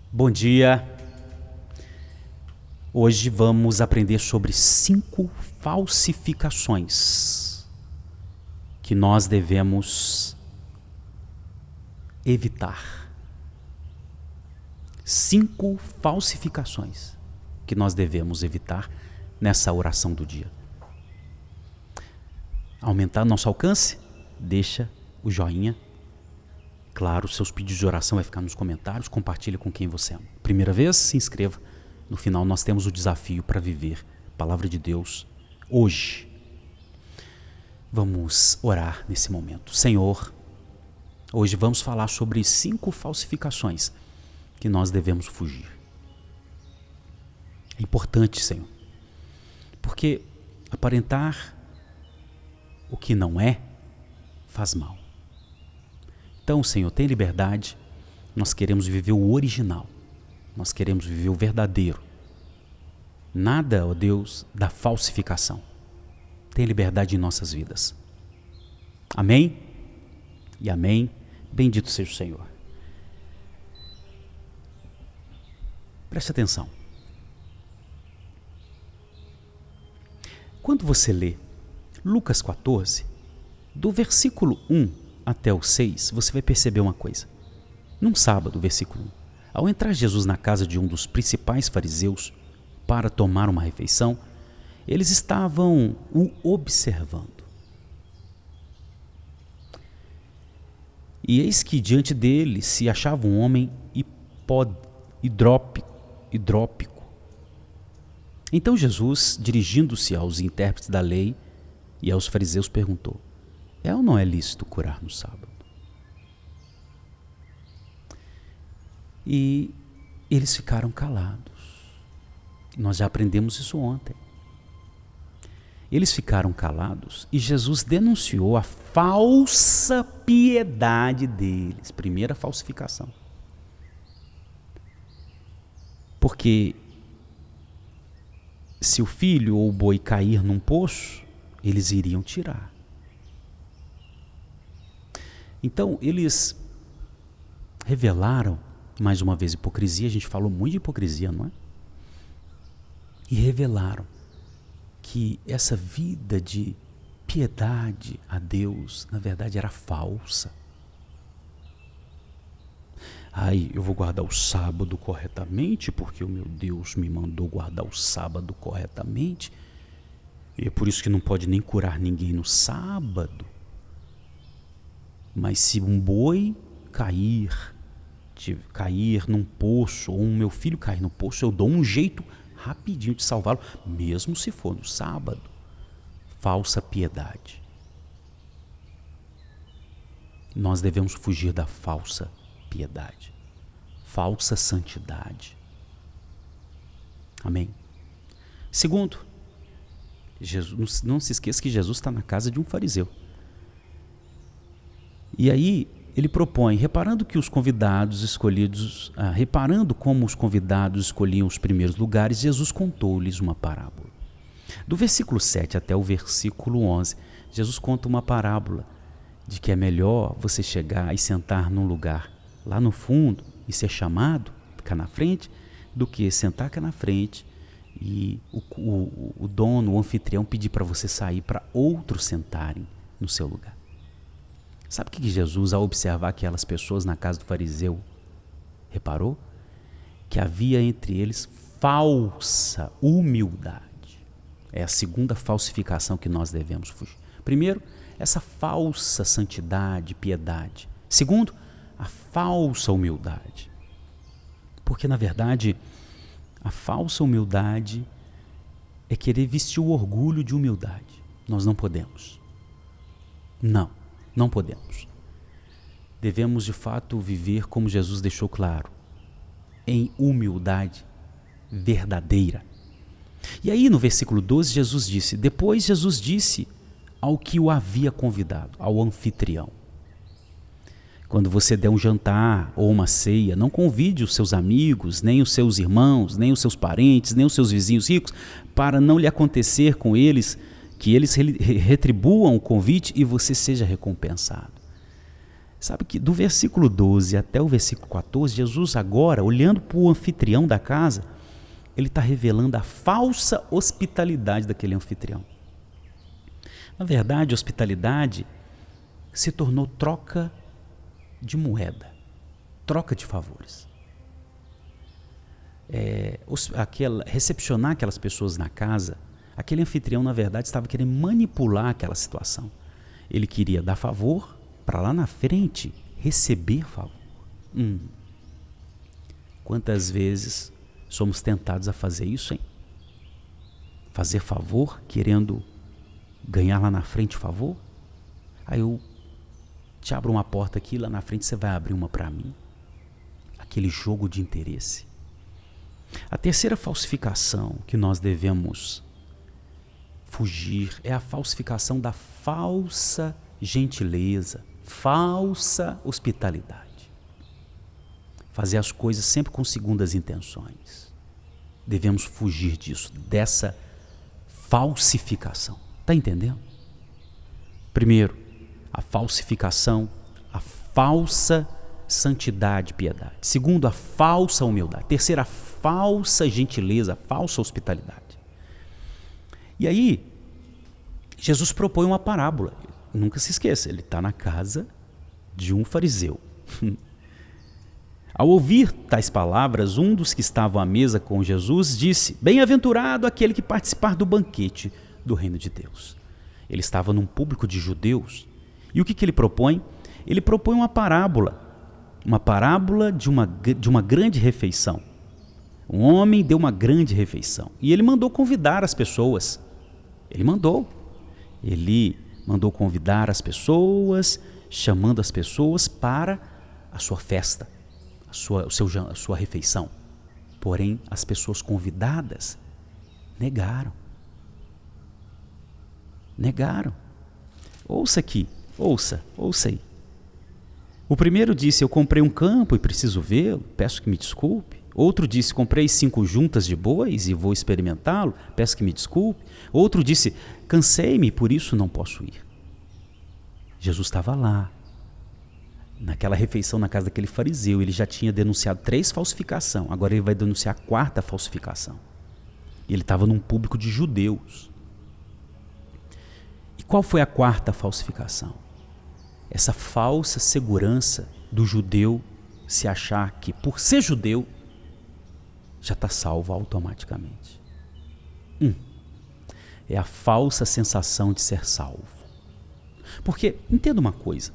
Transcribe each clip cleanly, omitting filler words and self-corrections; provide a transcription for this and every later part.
Bom dia. Hoje vamos aprender sobre 5 falsificações que nós devemos evitar. 5 falsificações que nós devemos evitar nessa oração do dia. Aumentar nosso alcance? Deixa o joinha. Claro, seus pedidos de oração vai ficar nos comentários. Compartilhe com quem você ama. Primeira vez, se inscreva. No final, nós temos o desafio para viver a palavra de Deus hoje. Vamos orar nesse momento. Senhor, hoje vamos falar sobre 5 falsificações que nós devemos fugir. É importante, Senhor, porque aparentar o que não é faz mal. Então, Senhor, tem liberdade. Nós queremos viver o original. Nós queremos viver o verdadeiro. Nada, ó Deus, da falsificação. Tem liberdade em nossas vidas. Amém? E amém. Bendito seja o Senhor. Preste atenção. Quando você lê Lucas 14, do versículo 1 até o 6, você vai perceber uma coisa. Num sábado, versículo 1, ao entrar Jesus na casa de um dos principais fariseus para tomar uma refeição, eles estavam o observando. E eis que diante dele se achava um homem hidrópico. Então Jesus, dirigindo-se aos intérpretes da lei e aos fariseus, perguntou: é ou não é lícito curar no sábado? E eles ficaram calados. Nós já aprendemos isso ontem. Eles ficaram calados e Jesus denunciou a falsa piedade deles. Primeira falsificação. Porque se o filho ou o boi cair num poço, eles iriam tirar. Então, eles revelaram, mais uma vez, hipocrisia. A gente falou muito de hipocrisia, não é? E revelaram que essa vida de piedade a Deus, na verdade, era falsa. Eu vou guardar o sábado corretamente, porque o meu Deus me mandou guardar o sábado corretamente. E é por isso que não pode nem curar ninguém no sábado. Mas se um boi cair num poço, ou um meu filho cair no poço, eu dou um jeito rapidinho de salvá-lo, mesmo se for no sábado. Falsa piedade. Nós devemos fugir da falsa piedade, falsa santidade. Amém? Segundo, Jesus, não se esqueça que Jesus está na casa de um fariseu. E aí ele propõe, reparando como os convidados escolhiam os primeiros lugares, Jesus contou-lhes uma parábola. Do versículo 7 até o versículo 11, Jesus conta uma parábola de que é melhor você chegar e sentar num lugar lá no fundo e ser chamado, ficar na frente, do que sentar cá na frente e o dono, o anfitrião, pedir para você sair para outros sentarem no seu lugar. Sabe o que Jesus, ao observar aquelas pessoas na casa do fariseu, reparou? Que havia entre eles falsa humildade. É a segunda falsificação que nós devemos fugir. Primeiro, essa falsa santidade, piedade. Segundo, a falsa humildade. Porque, na verdade, a falsa humildade é querer vestir o orgulho de humildade. Nós não podemos. Não podemos. Devemos, de fato, viver como Jesus deixou claro, em humildade verdadeira. E aí, no versículo 12, depois Jesus disse ao que o havia convidado, ao anfitrião: quando você der um jantar ou uma ceia, não convide os seus amigos, nem os seus irmãos, nem os seus parentes, nem os seus vizinhos ricos, para não lhe acontecer com eles que eles retribuam o convite e você seja recompensado. Sabe que do versículo 12 até o versículo 14, Jesus agora, olhando para o anfitrião da casa, ele está revelando a falsa hospitalidade daquele anfitrião. Na verdade, hospitalidade se tornou troca de moeda, troca de favores. Recepcionar aquelas pessoas na casa, aquele anfitrião, na verdade, estava querendo manipular aquela situação. Ele queria dar favor para lá na frente receber favor. Quantas vezes somos tentados a fazer isso, hein? Fazer favor, querendo ganhar lá na frente favor? Aí eu te abro uma porta aqui, lá na frente você vai abrir uma para mim. Aquele jogo de interesse. A terceira falsificação que nós devemos fugir é a falsificação da falsa gentileza, falsa hospitalidade. Fazer as coisas sempre com segundas intenções. Devemos fugir disso, dessa falsificação. Está entendendo? Primeiro, a falsificação, a falsa santidade e piedade. Segundo, a falsa humildade. Terceiro, a falsa gentileza, a falsa hospitalidade. E aí, Jesus propõe uma parábola. Nunca se esqueça, ele está na casa de um fariseu. Ao ouvir tais palavras, um dos que estavam à mesa com Jesus disse: bem-aventurado aquele que participar do banquete do reino de Deus. Ele estava num público de judeus. E o que ele propõe? Ele propõe uma parábola de uma grande refeição. Um homem deu uma grande refeição e ele mandou convidar as pessoas. Ele mandou convidar as pessoas, chamando as pessoas para a sua festa, a sua refeição. Porém, as pessoas convidadas negaram. Ouça aqui, ouça aí. O primeiro disse: eu comprei um campo e preciso vê-lo, peço que me desculpe. Outro disse: comprei 5 juntas de bois e vou experimentá-lo, peço que me desculpe. Outro disse: cansei-me, por isso não posso ir. Jesus estava lá, naquela refeição na casa daquele fariseu. Ele já tinha denunciado 3 falsificações, agora ele vai denunciar a 4ª falsificação. E ele estava num público de judeus. E qual foi a 4ª falsificação? Essa falsa segurança do judeu se achar que, por ser judeu, já está salvo automaticamente. É a falsa sensação de ser salvo. Porque, entenda uma coisa,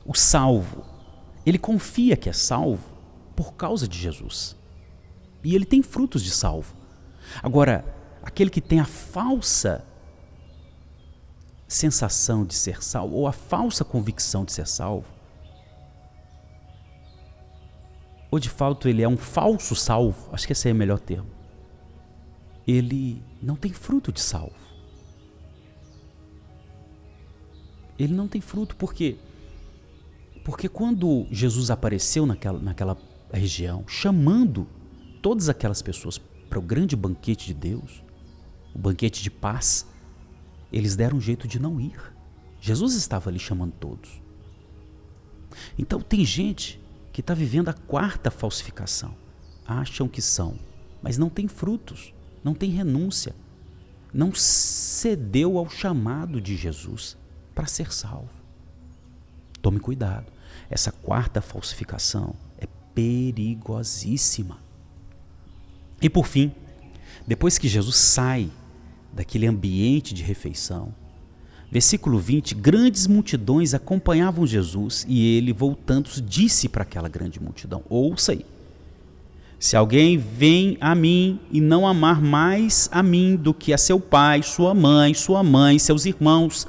o salvo, ele confia que é salvo por causa de Jesus. E ele tem frutos de salvo. Agora, aquele que tem a falsa sensação de ser salvo, ou a falsa convicção de ser salvo, ou de fato ele é um falso salvo, acho que esse é o melhor termo, ele não tem fruto de salvo. Ele não tem fruto, por quê? Porque quando Jesus apareceu naquela região, chamando todas aquelas pessoas para o grande banquete de Deus, o banquete de paz, eles deram um jeito de não ir. Jesus estava ali chamando todos. Então tem gente que está vivendo a 4ª falsificação. Acham que são, mas não tem frutos, não tem renúncia, não cedeu ao chamado de Jesus para ser salvo. Tome cuidado, essa 4ª falsificação é perigosíssima. E por fim, depois que Jesus sai daquele ambiente de refeição, versículo 20, grandes multidões acompanhavam Jesus e ele, voltando, disse para aquela grande multidão: ouça aí, se alguém vem a mim e não amar mais a mim do que a seu pai, sua mãe, seus irmãos,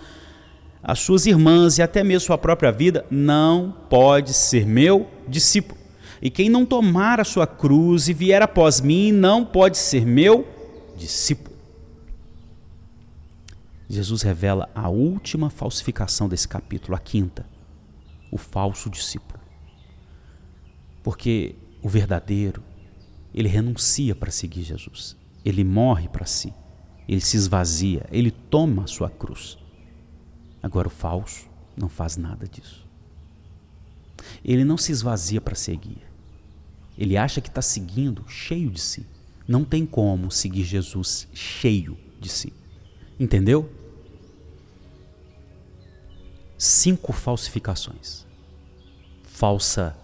as suas irmãs e até mesmo sua própria vida, não pode ser meu discípulo. E quem não tomar a sua cruz e vier após mim, não pode ser meu discípulo. Jesus revela a última falsificação desse capítulo, a 5ª, o falso discípulo. Porque o verdadeiro, ele renuncia para seguir Jesus, ele morre para si, ele se esvazia, ele toma a sua cruz. Agora o falso não faz nada disso. Ele não se esvazia para seguir. Ele acha que está seguindo cheio de si. Não tem como seguir Jesus cheio de si. Entendeu? 5 falsificações. Falsa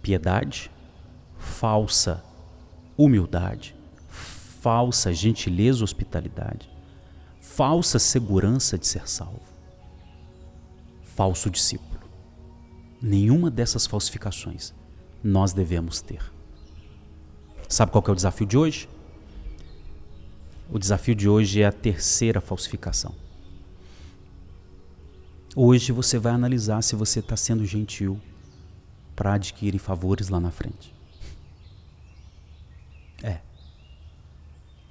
piedade, falsa humildade, falsa gentileza e hospitalidade, falsa segurança de ser salvo, falso discípulo. Nenhuma dessas falsificações nós devemos ter. Sabe qual que é o desafio de hoje? O desafio de hoje é a terceira falsificação. Hoje você vai analisar se você está sendo gentil para adquirir favores lá na frente.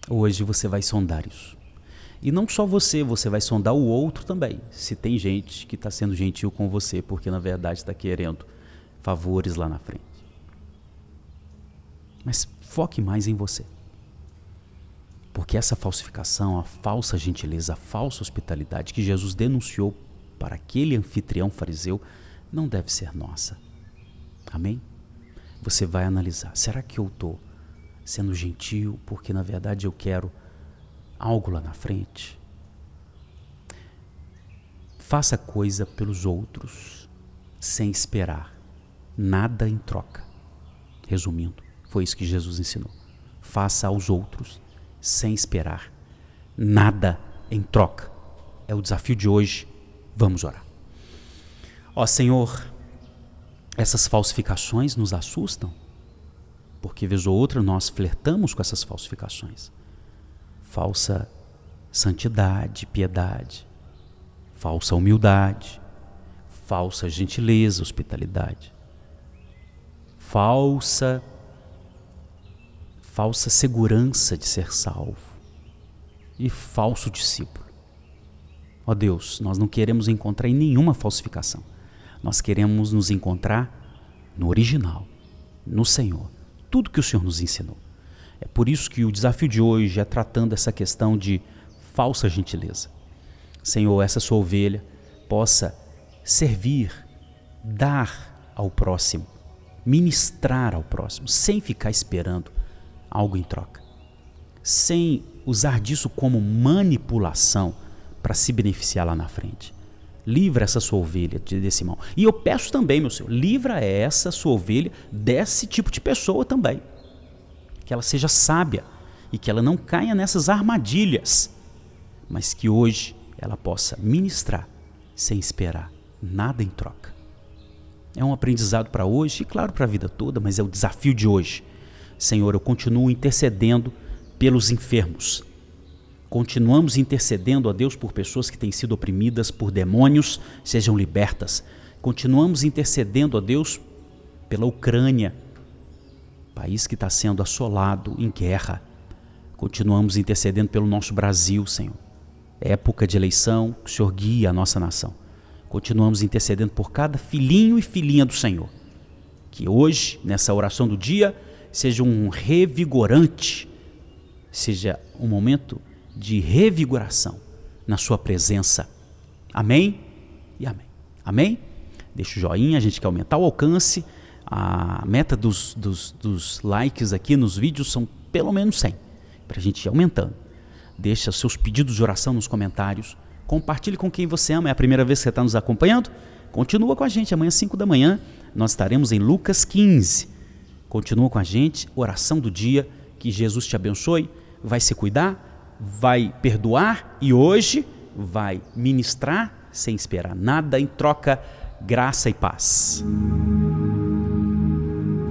Hoje você vai sondar isso. E não só você vai sondar o outro também. Se tem gente que está sendo gentil com você, porque na verdade está querendo favores lá na frente. Mas foque mais em você. Porque essa falsificação, a falsa gentileza, a falsa hospitalidade que Jesus denunciou para aquele anfitrião fariseu, não deve ser nossa. Amém? Você vai analisar. Será que eu estou sendo gentil porque na verdade eu quero algo lá na frente? Faça coisa pelos outros sem esperar nada em troca. Resumindo, foi isso que Jesus ensinou. Faça aos outros sem esperar nada em troca. É o desafio de hoje. Vamos orar. Ó Senhor, essas falsificações nos assustam, porque vez ou outra nós flertamos com essas falsificações. Falsa santidade, piedade, falsa humildade, falsa gentileza, hospitalidade, falsa segurança de ser salvo e falso discípulo. Ó Deus, nós não queremos encontrar em nenhuma falsificação. Nós queremos nos encontrar no original, no Senhor. Tudo que o Senhor nos ensinou. É por isso que o desafio de hoje é tratando essa questão de falsa gentileza. Senhor, essa sua ovelha possa servir, dar ao próximo, ministrar ao próximo, sem ficar esperando algo em troca, sem usar disso como manipulação para se beneficiar lá na frente. Livra essa sua ovelha desse mal. E eu peço também, meu Senhor, livra essa sua ovelha desse tipo de pessoa também. Que ela seja sábia e que ela não caia nessas armadilhas, mas que hoje ela possa ministrar sem esperar nada em troca. É um aprendizado para hoje e claro para a vida toda, mas é o desafio de hoje. Senhor, eu continuo intercedendo pelos enfermos. Continuamos intercedendo a Deus por pessoas que têm sido oprimidas por demônios, sejam libertas. Continuamos intercedendo a Deus pela Ucrânia, país que está sendo assolado em guerra. Continuamos intercedendo pelo nosso Brasil, Senhor. Época de eleição, que o Senhor guie a nossa nação. Continuamos intercedendo por cada filhinho e filhinha do Senhor. Que hoje, nessa oração do dia, seja um revigorante, seja um momento de revigoração na sua presença. Amém e amém. Amém? Deixa o joinha, a gente quer aumentar o alcance. A meta dos likes aqui nos vídeos são pelo menos 100, para a gente ir aumentando. Deixa seus pedidos de oração nos comentários. Compartilhe com quem você ama. É a primeira vez que você está nos acompanhando? Continua com a gente. Amanhã às 5 da manhã nós estaremos em Lucas 15. Continua com a gente. Oração do dia. Que Jesus te abençoe. Vai se cuidar, vai perdoar e hoje vai ministrar sem esperar nada em troca. Graça e paz.